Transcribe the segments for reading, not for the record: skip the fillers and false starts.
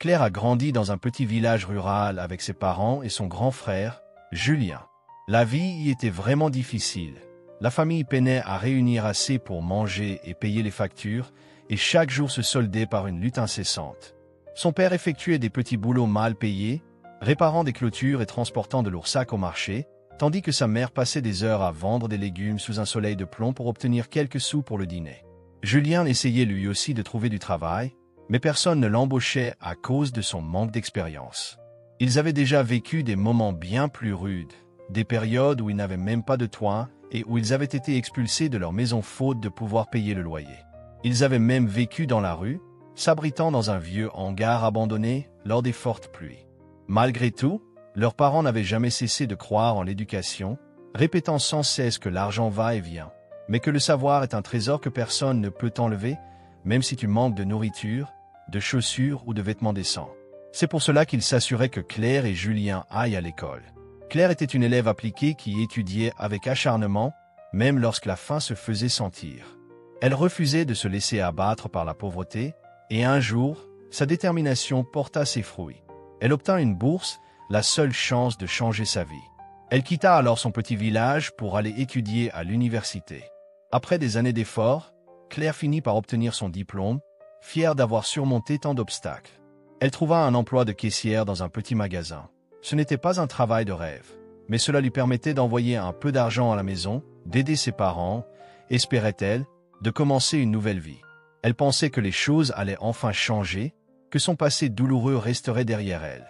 Claire a grandi dans un petit village rural avec ses parents et son grand frère, Julien. La vie y était vraiment difficile. La famille peinait à réunir assez pour manger et payer les factures, et chaque jour se soldait par une lutte incessante. Son père effectuait des petits boulots mal payés, réparant des clôtures et transportant de lourds sacs au marché, tandis que sa mère passait des heures à vendre des légumes sous un soleil de plomb pour obtenir quelques sous pour le dîner. Julien essayait lui aussi de trouver du travail, mais personne ne l'embauchait à cause de son manque d'expérience. Ils avaient déjà vécu des moments bien plus rudes, des périodes où ils n'avaient même pas de toit et où ils avaient été expulsés de leur maison faute de pouvoir payer le loyer. Ils avaient même vécu dans la rue, s'abritant dans un vieux hangar abandonné lors des fortes pluies. Malgré tout, leurs parents n'avaient jamais cessé de croire en l'éducation, répétant sans cesse que l'argent va et vient, mais que le savoir est un trésor que personne ne peut enlever, même si tu manques de nourriture, de chaussures ou de vêtements décents. C'est pour cela qu'ils s'assuraient que Claire et Julien aillent à l'école. Claire était une élève appliquée qui étudiait avec acharnement, même lorsque la faim se faisait sentir. Elle refusait de se laisser abattre par la pauvreté, et un jour, sa détermination porta ses fruits. Elle obtint une bourse, la seule chance de changer sa vie. Elle quitta alors son petit village pour aller étudier à l'université. Après des années d'efforts, Claire finit par obtenir son diplôme, fière d'avoir surmonté tant d'obstacles. Elle trouva un emploi de caissière dans un petit magasin. Ce n'était pas un travail de rêve, mais cela lui permettait d'envoyer un peu d'argent à la maison, d'aider ses parents, espérait-elle, de commencer une nouvelle vie. Elle pensait que les choses allaient enfin changer, que son passé douloureux resterait derrière elle.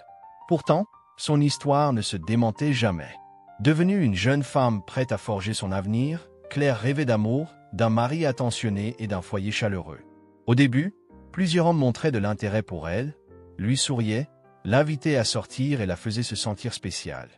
Pourtant, son histoire ne se démentait jamais. Devenue une jeune femme prête à forger son avenir, Claire rêvait d'amour, d'un mari attentionné et d'un foyer chaleureux. Au début, plusieurs hommes montraient de l'intérêt pour elle, lui souriaient, l'invitaient à sortir et la faisaient se sentir spéciale.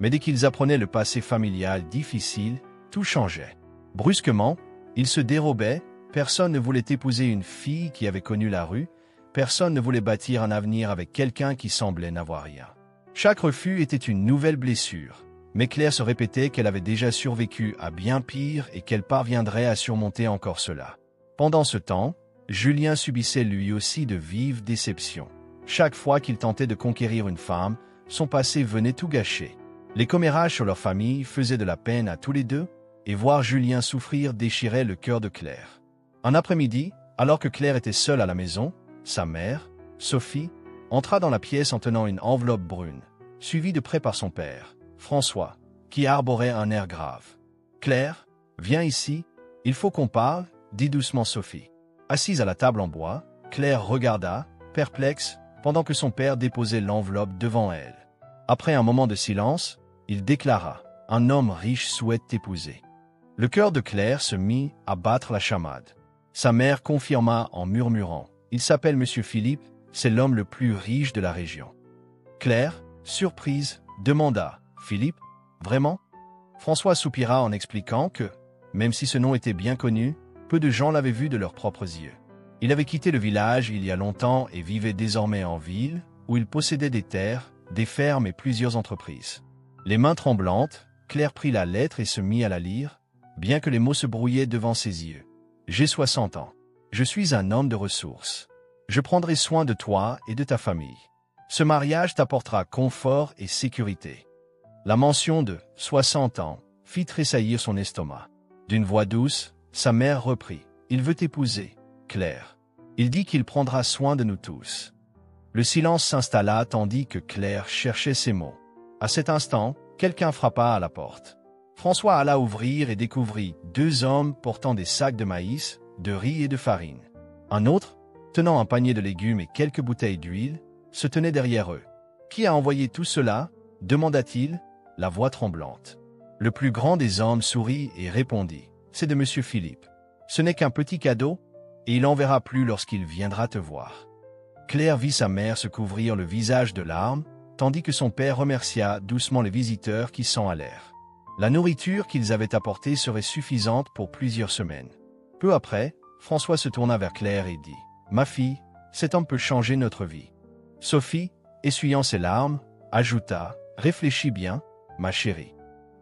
Mais dès qu'ils apprenaient le passé familial difficile, tout changeait. Brusquement, ils se dérobaient, personne ne voulait épouser une fille qui avait connu la rue, personne ne voulait bâtir un avenir avec quelqu'un qui semblait n'avoir rien. Chaque refus était une nouvelle blessure, mais Claire se répétait qu'elle avait déjà survécu à bien pire et qu'elle parviendrait à surmonter encore cela. Pendant ce temps, Julien subissait lui aussi de vives déceptions. Chaque fois qu'il tentait de conquérir une femme, son passé venait tout gâcher. Les commérages sur leur famille faisaient de la peine à tous les deux, et voir Julien souffrir déchirait le cœur de Claire. Un après-midi, alors que Claire était seule à la maison, sa mère, Sophie, entra dans la pièce en tenant une enveloppe brune, suivie de près par son père, François, qui arborait un air grave. « Claire, viens ici, il faut qu'on parle, » dit doucement Sophie. Assise à la table en bois, Claire regarda, perplexe, pendant que son père déposait l'enveloppe devant elle. Après un moment de silence, il déclara « Un homme riche souhaite t'épouser. » Le cœur de Claire se mit à battre la chamade. Sa mère confirma en murmurant « Il s'appelle Monsieur Philippe, c'est l'homme le plus riche de la région. » Claire, surprise, demanda « Philippe, vraiment ?» François soupira en expliquant que, même si ce nom était bien connu, peu de gens l'avaient vu de leurs propres yeux. Il avait quitté le village il y a longtemps et vivait désormais en ville, où il possédait des terres, des fermes et plusieurs entreprises. Les mains tremblantes, Claire prit la lettre et se mit à la lire, bien que les mots se brouillaient devant ses yeux. « J'ai 60 ans. Je suis un homme de ressources. Je prendrai soin de toi et de ta famille. Ce mariage t'apportera confort et sécurité. » La mention de « 60 ans » fit tressaillir son estomac. D'une voix douce, sa mère reprit. « Il veut t'épouser, Claire. Il dit qu'il prendra soin de nous tous. » Le silence s'installa tandis que Claire cherchait ses mots. À cet instant, quelqu'un frappa à la porte. François alla ouvrir et découvrit 2 hommes portant des sacs de maïs, de riz et de farine. Un autre, tenant un panier de légumes et quelques bouteilles d'huile, se tenait derrière eux. « Qui a envoyé tout cela ?» demanda-t-il, la voix tremblante. Le plus grand des hommes sourit et répondit. « C'est de Monsieur Philippe. Ce n'est qu'un petit cadeau, et il n'enverra plus lorsqu'il viendra te voir. » Claire vit sa mère se couvrir le visage de larmes, tandis que son père remercia doucement les visiteurs qui s'en allèrent. La nourriture qu'ils avaient apportée serait suffisante pour plusieurs semaines. Peu après, François se tourna vers Claire et dit « Ma fille, cet homme peut changer notre vie. » Sophie, essuyant ses larmes, ajouta « Réfléchis bien, ma chérie. »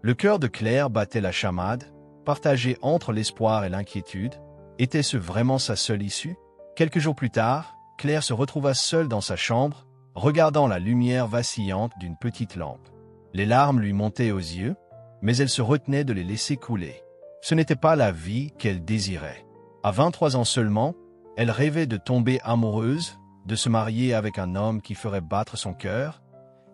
Le cœur de Claire battait la chamade, partagé entre l'espoir et l'inquiétude. Était-ce vraiment sa seule issue? Quelques jours plus tard, Claire se retrouva seule dans sa chambre, regardant la lumière vacillante d'une petite lampe. Les larmes lui montaient aux yeux, mais elle se retenait de les laisser couler. Ce n'était pas la vie qu'elle désirait. À 23 ans seulement, elle rêvait de tomber amoureuse, de se marier avec un homme qui ferait battre son cœur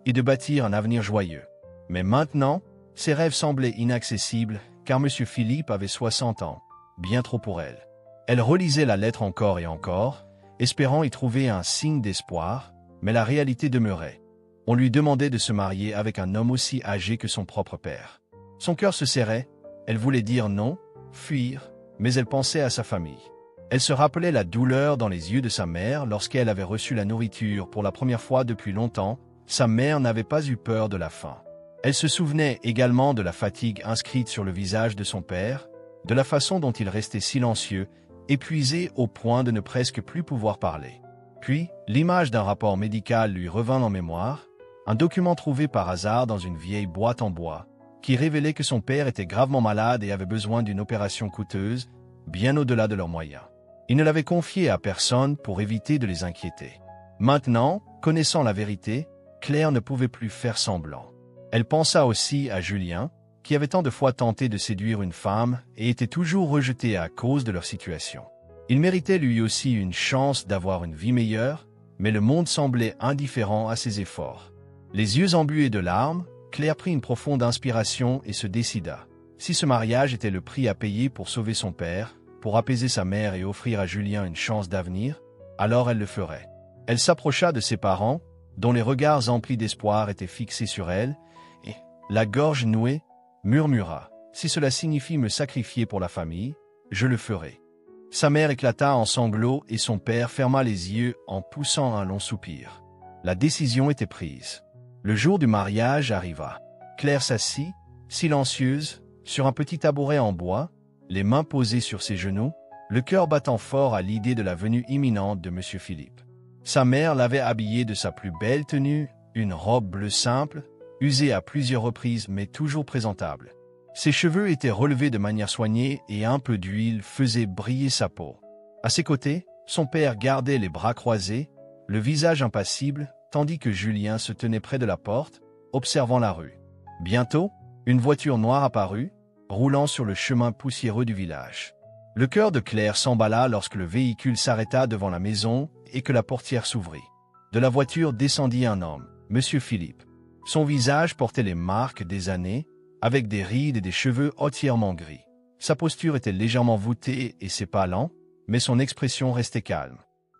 et de bâtir un avenir joyeux. Mais maintenant, ses rêves semblaient inaccessibles car M. Philippe avait 60 ans, bien trop pour elle. Elle relisait la lettre encore et encore, espérant y trouver un signe d'espoir, mais la réalité demeurait. On lui demandait de se marier avec un homme aussi âgé que son propre père. Son cœur se serrait, elle voulait dire non, fuir, mais elle pensait à sa famille. Elle se rappelait la douleur dans les yeux de sa mère lorsqu'elle avait reçu la nourriture pour la première fois depuis longtemps. Sa mère n'avait pas eu peur de la faim. Elle se souvenait également de la fatigue inscrite sur le visage de son père, de la façon dont il restait silencieux, épuisé au point de ne presque plus pouvoir parler. Puis, l'image d'un rapport médical lui revint en mémoire, un document trouvé par hasard dans une vieille boîte en bois, qui révélait que son père était gravement malade et avait besoin d'une opération coûteuse, bien au-delà de leurs moyens. Il ne l'avait confié à personne pour éviter de les inquiéter. Maintenant, connaissant la vérité, Claire ne pouvait plus faire semblant. Elle pensa aussi à Julien, qui avait tant de fois tenté de séduire une femme et était toujours rejeté à cause de leur situation. Il méritait lui aussi une chance d'avoir une vie meilleure, mais le monde semblait indifférent à ses efforts. Les yeux embués de larmes, Claire prit une profonde inspiration et se décida. Si ce mariage était le prix à payer pour sauver son père, pour apaiser sa mère et offrir à Julien une chance d'avenir, alors elle le ferait. Elle s'approcha de ses parents, dont les regards emplis d'espoir étaient fixés sur elle, et, la gorge nouée, murmura « Si cela signifie me sacrifier pour la famille, je le ferai. » Sa mère éclata en sanglots et son père ferma les yeux en poussant un long soupir. La décision était prise. Le jour du mariage arriva. Claire s'assit, silencieuse, sur un petit tabouret en bois, les mains posées sur ses genoux, le cœur battant fort à l'idée de la venue imminente de M. Philippe. Sa mère l'avait habillée de sa plus belle tenue, une robe bleue simple, usée à plusieurs reprises mais toujours présentable. Ses cheveux étaient relevés de manière soignée et un peu d'huile faisait briller sa peau. À ses côtés, son père gardait les bras croisés, le visage impassible, tandis que Julien se tenait près de la porte, observant la rue. Bientôt, une voiture noire apparut, roulant sur le chemin poussiéreux du village. Le cœur de Claire s'emballa lorsque le véhicule s'arrêta devant la maison et que la portière s'ouvrit. De la voiture descendit un homme, M. Philippe. Son visage portait les marques des années, avec des rides et des cheveux entièrement gris. Sa posture était légèrement voûtée et ses pas lents, mais son expression restait calme.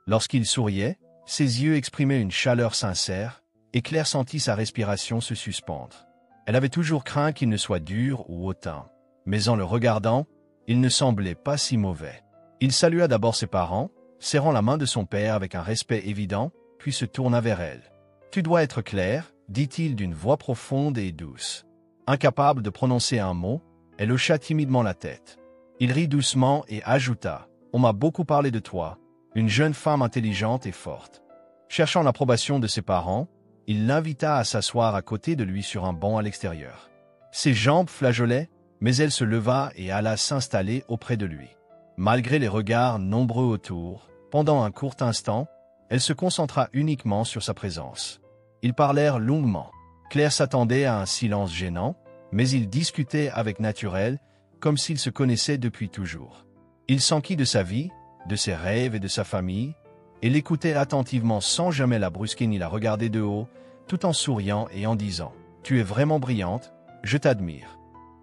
Lorsqu'il souriait, ses yeux exprimaient une chaleur sincère, et Claire sentit sa respiration se suspendre. Elle avait toujours craint qu'il ne soit dur ou hautain, mais en le regardant, il ne semblait pas si mauvais. Il salua d'abord ses parents, serrant la main de son père avec un respect évident, puis se tourna vers elle. « Tu dois être Claire » dit-il d'une voix profonde et douce. Incapable de prononcer un mot, elle hocha timidement la tête. Il rit doucement et ajouta « On m'a beaucoup parlé de toi, une jeune femme intelligente et forte. » Cherchant l'approbation de ses parents, il l'invita à s'asseoir à côté de lui sur un banc à l'extérieur. Ses jambes flageolaient, mais elle se leva et alla s'installer auprès de lui. Malgré les regards nombreux autour, pendant un court instant, elle se concentra uniquement sur sa présence. Ils parlèrent longuement. Claire s'attendait à un silence gênant, mais ils discutaient avec naturel, comme s'ils se connaissaient depuis toujours. Il s'enquit de sa vie, de ses rêves et de sa famille, et l'écoutait attentivement sans jamais la brusquer ni la regarder de haut, tout en souriant et en disant « Tu es vraiment brillante, je t'admire. »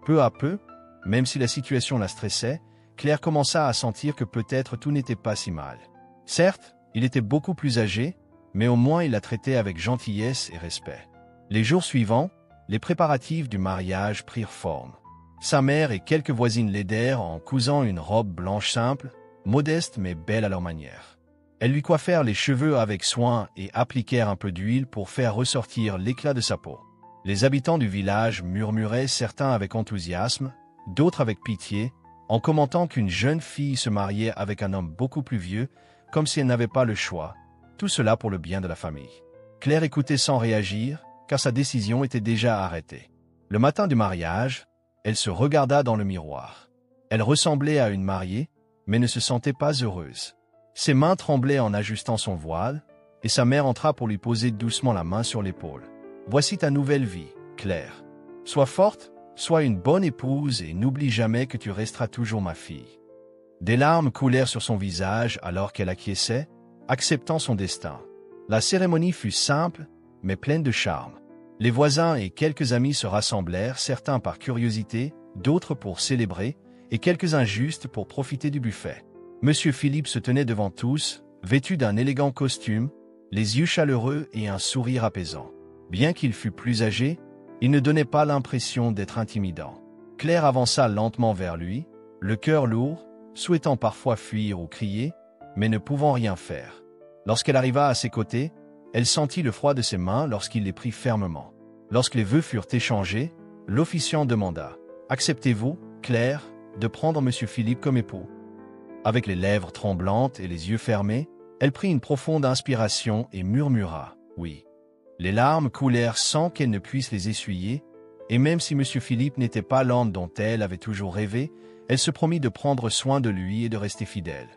Peu à peu, même si la situation la stressait, Claire commença à sentir que peut-être tout n'était pas si mal. Certes, il était beaucoup plus âgé, mais au moins il la traitait avec gentillesse et respect. Les jours suivants, les préparatifs du mariage prirent forme. Sa mère et quelques voisines l'aidèrent en cousant une robe blanche simple, modeste mais belle à leur manière. Elles lui coiffèrent les cheveux avec soin et appliquèrent un peu d'huile pour faire ressortir l'éclat de sa peau. Les habitants du village murmuraient, certains avec enthousiasme, d'autres avec pitié, en commentant qu'une jeune fille se mariait avec un homme beaucoup plus vieux, comme si elle n'avait pas le choix, tout cela pour le bien de la famille. Claire écoutait sans réagir, car sa décision était déjà arrêtée. Le matin du mariage, elle se regarda dans le miroir. Elle ressemblait à une mariée, mais ne se sentait pas heureuse. Ses mains tremblaient en ajustant son voile, et sa mère entra pour lui poser doucement la main sur l'épaule. « Voici ta nouvelle vie, Claire. Sois forte, sois une bonne épouse et n'oublie jamais que tu resteras toujours ma fille. » Des larmes coulèrent sur son visage alors qu'elle acquiesçait, acceptant son destin. La cérémonie fut simple, mais pleine de charme. Les voisins et quelques amis se rassemblèrent, certains par curiosité, d'autres pour célébrer, et quelques-uns juste pour profiter du buffet. Monsieur Philippe se tenait devant tous, vêtu d'un élégant costume, les yeux chaleureux et un sourire apaisant. Bien qu'il fût plus âgé, il ne donnait pas l'impression d'être intimidant. Claire avança lentement vers lui, le cœur lourd, souhaitant parfois fuir ou crier, mais ne pouvant rien faire. Lorsqu'elle arriva à ses côtés, elle sentit le froid de ses mains lorsqu'il les prit fermement. Lorsque les vœux furent échangés, l'officiant demanda « Acceptez-vous, Claire, de prendre Monsieur Philippe comme époux ?» Avec les lèvres tremblantes et les yeux fermés, elle prit une profonde inspiration et murmura « Oui ». Les larmes coulèrent sans qu'elle ne puisse les essuyer, et même si Monsieur Philippe n'était pas l'homme dont elle avait toujours rêvé, elle se promit de prendre soin de lui et de rester fidèle.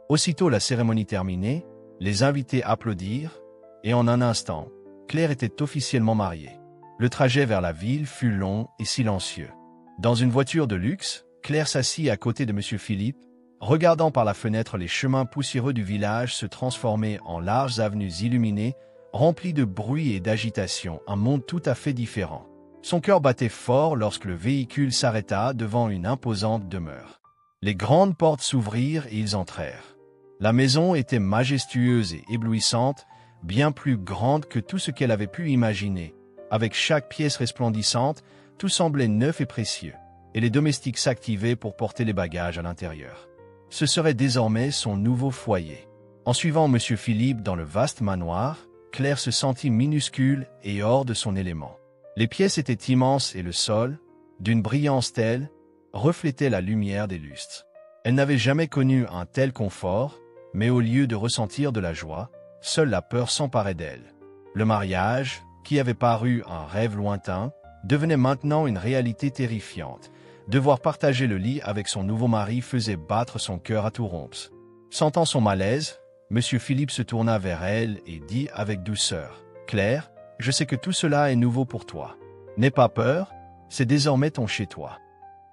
Aussitôt la cérémonie terminée, les invités applaudirent, et en un instant, Claire était officiellement mariée. Le trajet vers la ville fut long et silencieux. Dans une voiture de luxe, Claire s'assit à côté de Monsieur Philippe, regardant par la fenêtre les chemins poussiéreux du village se transformer en larges avenues illuminées, remplies de bruit et d'agitation, un monde tout à fait différent. Son cœur battait fort lorsque le véhicule s'arrêta devant une imposante demeure. Les grandes portes s'ouvrirent et ils entrèrent. La maison était majestueuse et éblouissante, bien plus grande que tout ce qu'elle avait pu imaginer. Avec chaque pièce resplendissante, tout semblait neuf et précieux, et les domestiques s'activaient pour porter les bagages à l'intérieur. Ce serait désormais son nouveau foyer. En suivant M. Philippe dans le vaste manoir, Claire se sentit minuscule et hors de son élément. Les pièces étaient immenses et le sol, d'une brillance telle, reflétait la lumière des lustres. Elle n'avait jamais connu un tel confort, mais au lieu de ressentir de la joie, seule la peur s'emparait d'elle. Le mariage, qui avait paru un rêve lointain, devenait maintenant une réalité terrifiante. Devoir partager le lit avec son nouveau mari faisait battre son cœur à tout rompre. Sentant son malaise, M. Philippe se tourna vers elle et dit avec douceur « Claire, je sais que tout cela est nouveau pour toi. N'aie pas peur, c'est désormais ton chez-toi. »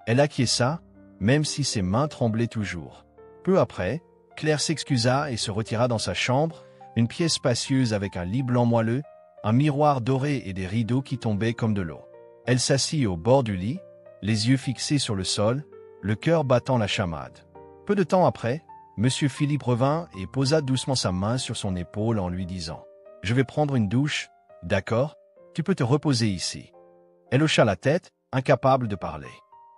Elle acquiesça, même si ses mains tremblaient toujours. Peu après, Claire s'excusa et se retira dans sa chambre, une pièce spacieuse avec un lit blanc moelleux, un miroir doré et des rideaux qui tombaient comme de l'eau. Elle s'assit au bord du lit, les yeux fixés sur le sol, le cœur battant la chamade. Peu de temps après, M. Philippe revint et posa doucement sa main sur son épaule en lui disant « Je vais prendre une douche, d'accord? Tu peux te reposer ici. » Elle hocha la tête, incapable de parler.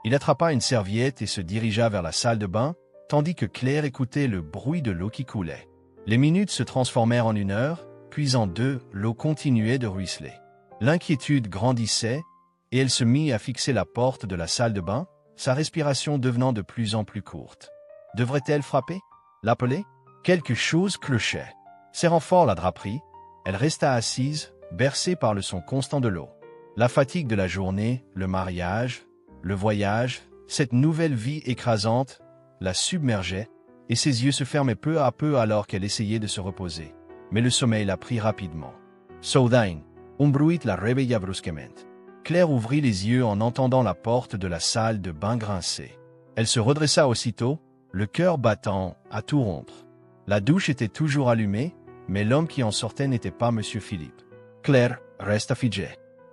Il attrapa une serviette et se dirigea vers la salle de bain, tandis que Claire écoutait le bruit de l'eau qui coulait. Les minutes se transformèrent en 1 heure, puis en 2, l'eau continuait de ruisseler. L'inquiétude grandissait, et elle se mit à fixer la porte de la salle de bain, sa respiration devenant de plus en plus courte. Devrait-elle frapper? L'appeler? Quelque chose clochait. Serrant fort la draperie, elle resta assise, bercée par le son constant de l'eau. La fatigue de la journée, le mariage, le voyage, cette nouvelle vie écrasante, la submergeait, et ses yeux se fermaient peu à peu alors qu'elle essayait de se reposer. Mais le sommeil la prit rapidement. Soudain, un bruit la réveilla brusquement. Claire ouvrit les yeux en entendant la porte de la salle de bain grincer. Elle se redressa aussitôt, le cœur battant à tout rompre. La douche était toujours allumée, mais l'homme qui en sortait n'était pas M. Philippe. Claire resta figée.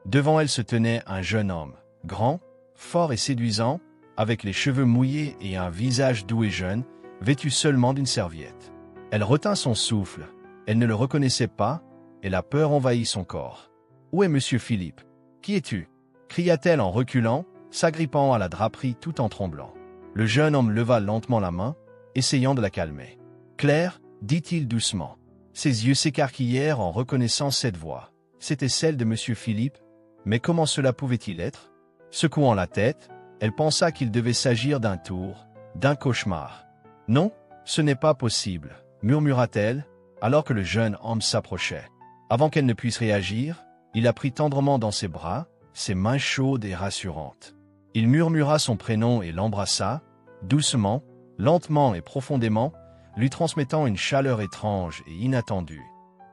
Devant elle se tenait un jeune homme, grand, fort et séduisant, avec les cheveux mouillés et un visage doux et jeune, vêtu seulement d'une serviette. Elle retint son souffle. Elle ne le reconnaissait pas, et la peur envahit son corps. « Où est M. Philippe? Qui es-tu » cria-t-elle en reculant, s'agrippant à la draperie tout en tremblant. Le jeune homme leva lentement la main, essayant de la calmer. « Claire, dit-il doucement. » Ses yeux s'écarquillèrent en reconnaissant cette voix. C'était celle de M. Philippe, mais comment cela pouvait-il être? Secouant la tête, elle pensa qu'il devait s'agir d'un tour, d'un cauchemar. « Non, ce n'est pas possible, » murmura-t-elle, alors que le jeune homme s'approchait. Avant qu'elle ne puisse réagir, il la prit tendrement dans ses bras, ses mains chaudes et rassurantes. Il murmura son prénom et l'embrassa, doucement, lentement et profondément, lui transmettant une chaleur étrange et inattendue.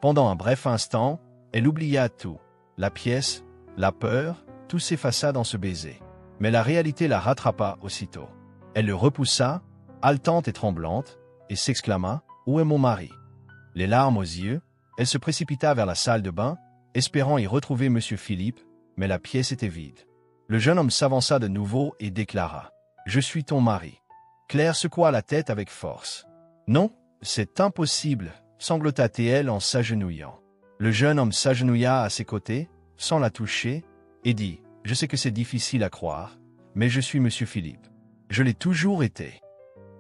Pendant un bref instant, elle oublia tout. La pièce, la peur, tout s'effaça dans ce baiser. Mais la réalité la rattrapa aussitôt. Elle le repoussa, haletante et tremblante, et s'exclama « Où est mon mari ?» Les larmes aux yeux, elle se précipita vers la salle de bain, espérant y retrouver M. Philippe, mais la pièce était vide. Le jeune homme s'avança de nouveau et déclara « Je suis ton mari ». Claire secoua la tête avec force. « Non, c'est impossible », sanglota-t-elle en s'agenouillant. Le jeune homme s'agenouilla à ses côtés, sans la toucher, et dit « Je sais que c'est difficile à croire, mais je suis M. Philippe. Je l'ai toujours été. »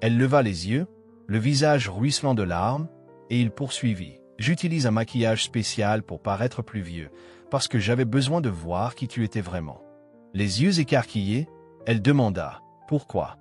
Elle leva les yeux, le visage ruisselant de larmes, et il poursuivit. « J'utilise un maquillage spécial pour paraître plus vieux, parce que j'avais besoin de voir qui tu étais vraiment. » Les yeux écarquillés, elle demanda « Pourquoi ?»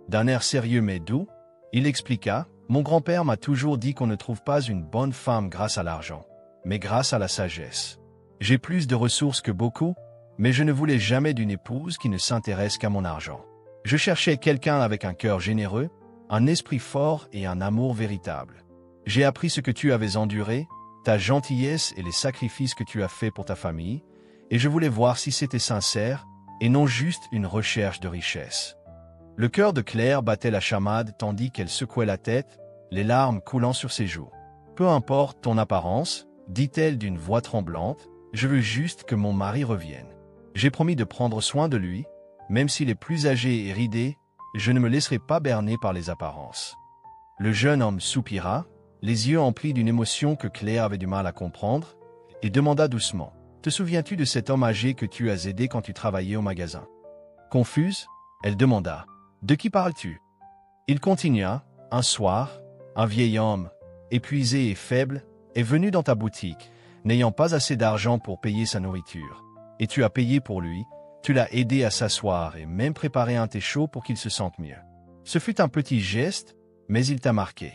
D'un air sérieux mais doux, il expliqua « Mon grand-père m'a toujours dit qu'on ne trouve pas une bonne femme grâce à l'argent, mais grâce à la sagesse. J'ai plus de ressources que beaucoup, mais je ne voulais jamais d'une épouse qui ne s'intéresse qu'à mon argent. Je cherchais quelqu'un avec un cœur généreux, un esprit fort et un amour véritable. J'ai appris ce que tu avais enduré, ta gentillesse et les sacrifices que tu as faits pour ta famille, et je voulais voir si c'était sincère et non juste une recherche de richesse. » Le cœur de Claire battait la chamade tandis qu'elle secouait la tête, les larmes coulant sur ses joues. « Peu importe ton apparence, dit-elle d'une voix tremblante, je veux juste que mon mari revienne. J'ai promis de prendre soin de lui, même s'il est plus âgé et ridé, je ne me laisserai pas berner par les apparences. » Le jeune homme soupira, les yeux emplis d'une émotion que Claire avait du mal à comprendre, et demanda doucement « Te souviens-tu de cet homme âgé que tu as aidé quand tu travaillais au magasin ?» Confuse, elle demanda « De qui parles-tu » Il continua « Un soir, un vieil homme, épuisé et faible, est venu dans ta boutique, n'ayant pas assez d'argent pour payer sa nourriture. Et tu as payé pour lui, tu l'as aidé à s'asseoir et même préparé un thé chaud pour qu'il se sente mieux. Ce fut un petit geste, mais il t'a marqué. »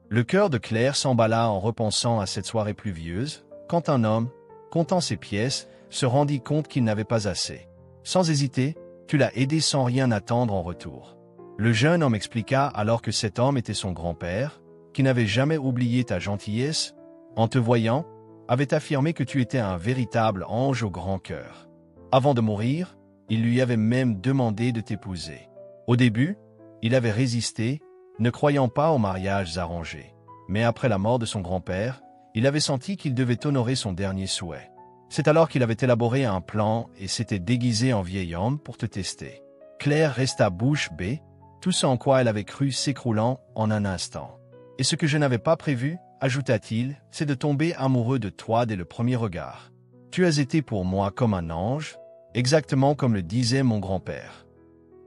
Le cœur de Claire s'emballa en repensant à cette soirée pluvieuse, quand un homme, comptant ses pièces, se rendit compte qu'il n'avait pas assez. Sans hésiter, tu l'as aidé sans rien attendre en retour. Le jeune homme expliqua alors que cet homme était son grand-père, qui n'avait jamais oublié ta gentillesse, en te voyant, avait affirmé que tu étais un véritable ange au grand cœur. Avant de mourir, il lui avait même demandé de t'épouser. Au début, il avait résisté, ne croyant pas aux mariages arrangés. Mais après la mort de son grand-père, il avait senti qu'il devait honorer son dernier souhait. C'est alors qu'il avait élaboré un plan et s'était déguisé en vieil homme pour te tester. Claire resta bouche bée, tout ce en quoi elle avait cru s'écroulant en un instant. « Et ce que je n'avais pas prévu, ajouta-t-il, c'est de tomber amoureux de toi dès le premier regard. Tu as été pour moi comme un ange, exactement comme le disait mon grand-père. »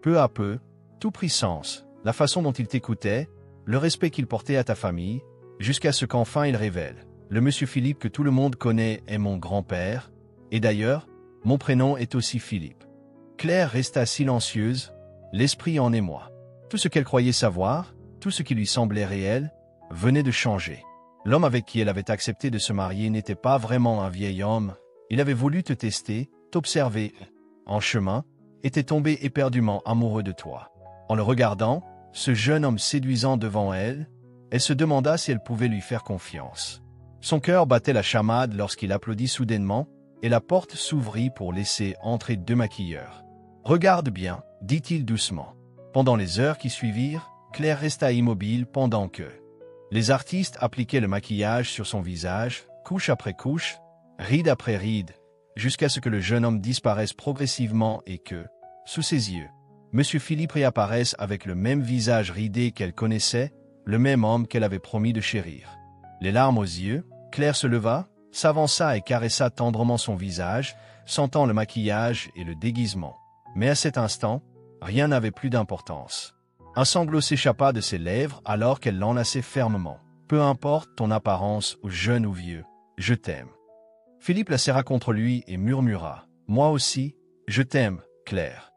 Peu à peu, tout prit sens, la façon dont il t'écoutait, le respect qu'il portait à ta famille, jusqu'à ce qu'enfin il révèle. Le monsieur Philippe que tout le monde connaît est mon grand-père, et d'ailleurs, mon prénom est aussi Philippe. Claire resta silencieuse, l'esprit en émoi. Tout ce qu'elle croyait savoir, tout ce qui lui semblait réel, venait de changer. L'homme avec qui elle avait accepté de se marier n'était pas vraiment un vieil homme, il avait voulu te tester, t'observer, en chemin, était tombé éperdument amoureux de toi. En le regardant, ce jeune homme séduisant devant elle, elle se demanda si elle pouvait lui faire confiance. Son cœur battait la chamade lorsqu'il applaudit soudainement, et la porte s'ouvrit pour laisser entrer 2 maquilleurs. « Regarde bien, » dit-il doucement. Pendant les heures qui suivirent, Claire resta immobile pendant que les artistes appliquaient le maquillage sur son visage, couche après couche, ride après ride, jusqu'à ce que le jeune homme disparaisse progressivement et que, sous ses yeux, M. Philippe réapparaisse avec le même visage ridé qu'elle connaissait, le même homme qu'elle avait promis de chérir. Les larmes aux yeux, Claire se leva, s'avança et caressa tendrement son visage, sentant le maquillage et le déguisement. Mais à cet instant, rien n'avait plus d'importance. Un sanglot s'échappa de ses lèvres alors qu'elle l'enlaçait fermement. « Peu importe ton apparence, ou jeune ou vieux, je t'aime. » Philippe la serra contre lui et murmura « Moi aussi, je t'aime, Claire. »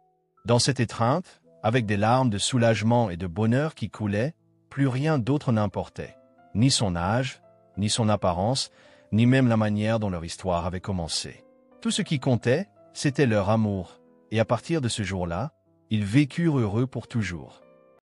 Dans cette étreinte, avec des larmes de soulagement et de bonheur qui coulaient, plus rien d'autre n'importait. Ni son âge, ni son apparence, ni même la manière dont leur histoire avait commencé. Tout ce qui comptait, c'était leur amour, et à partir de ce jour-là, ils vécurent heureux pour toujours.